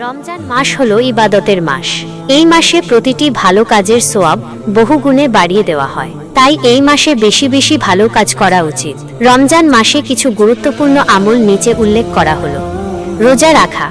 রমজান মাস হলো ইবাদতের মাস। এই মাসে প্রতিটি ভালো কাজের সোয়াব বহুগুণে বাড়িয়ে দেওয়া হয়। তাই এই মাসে বেশি বেশি ভালো কাজ করা উচিত। রমজান মাসে কিছু গুরুত্বপূর্ণ আমল নিচে উল্লেখ করা হলো। রোজা রাখা।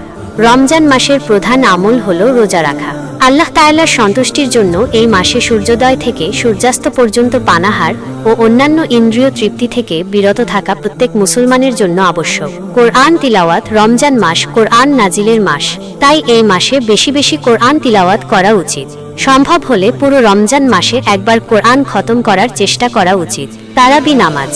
রমজান মাসের প্রধান আমল হলো রোজা রাখা। আল্লাহ তাআলার সন্তুষ্টির জন্য এই মাসে সূর্যোদয় থেকে সূর্যাস্ত পর্যন্ত পানাহার ও অন্যান্য ইন্দ্রিয় তৃপ্তি থেকে বিরত থাকা প্রত্যেক মুসলমানের জন্য আবশ্যক। কোরআন তিলাওয়াত। রমজান মাস কোরআন নাজিলের মাস, তাই এই মাসে বেশি বেশি কোরআন তিলাওয়াত করা উচিত। সম্ভব হলে পুরো রমজান মাসে একবার কোরআন খতম করার চেষ্টা করা উচিত। তারাবি নামাজ।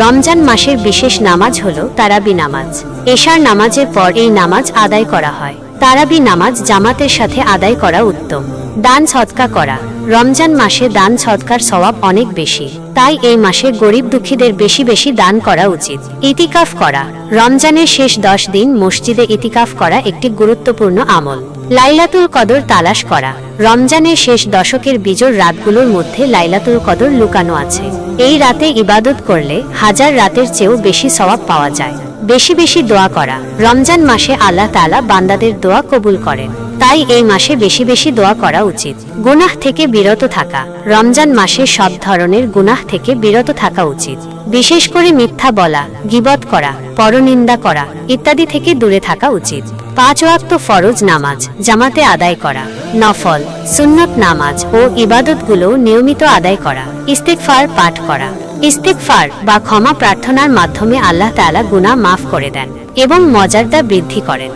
রমজান মাসের বিশেষ নামাজ হলো তারাবি নামাজ। এশার নামাজের পর এই নামাজ আদায় করা হয়। তারাবি নামাজ জামাতের সাথে আদায় করা উত্তম। দান সদকা করা। রমজান মাসে দান সদকার সওয়াব অনেক বেশি, তাই এই মাসে গরিব দুঃখীদের বেশি বেশি দান করা উচিত। ইতিকাফ করা। রমজানের শেষ 10 দিন মসজিদে ইতিকাফ করা একটি গুরুত্বপূর্ণ আমল। লাইলাতুল কদর তালাশ করা। রমজানের শেষ দশকের বিজোড় রাতগুলোর মধ্যে লাইলাতুল কদর লুকানো আছে। এই রাতে ইবাদত করলে হাজার রাতের চেয়েও বেশি সওয়াব পাওয়া যায়। বেশি বেশি দোয়া করা। রমজান মাসে আল্লাহ তাআলা বান্দাদের দোয়া কবুল করেন, তাই এই মাসে বেশি বেশি দোয়া করা উচিত। গুনাহ থেকে বিরত থাকা। রমজান মাসে সব ধরনের গুনাহ থেকে বিরত থাকা উচিত। বিশেষ করে মিথ্যা বলা, গীবত করা, পরনিন্দা করা ইত্যাদি থেকে দূরে থাকা উচিত। 5 ওয়াক্ত ফরজ নামাজ জামাতে আদায় করা। নফল, সুন্নত নামাজ ও ইবাদতগুলো নিয়মিত আদায় করা। ইস্তেগফার পাঠ করা। ইস্তেগফার বা ক্ষমা প্রার্থনার মাধ্যমে আল্লাহ তাআলা গুনাহ মাফ করে দেন এবং মর্যাদা বৃদ্ধি করেন।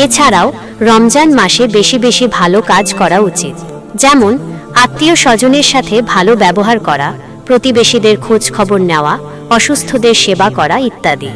এছাড়াও রমজান মাসে বেশি বেশি ভালো কাজ করা উচিত, যেমন আত্মীয় স্বজনের সাথে ভালো ব্যবহার করা, প্রতিবেশীদের খোঁজ খবর নেওয়া, অসুস্থদের সেবা করা ইত্যাদি।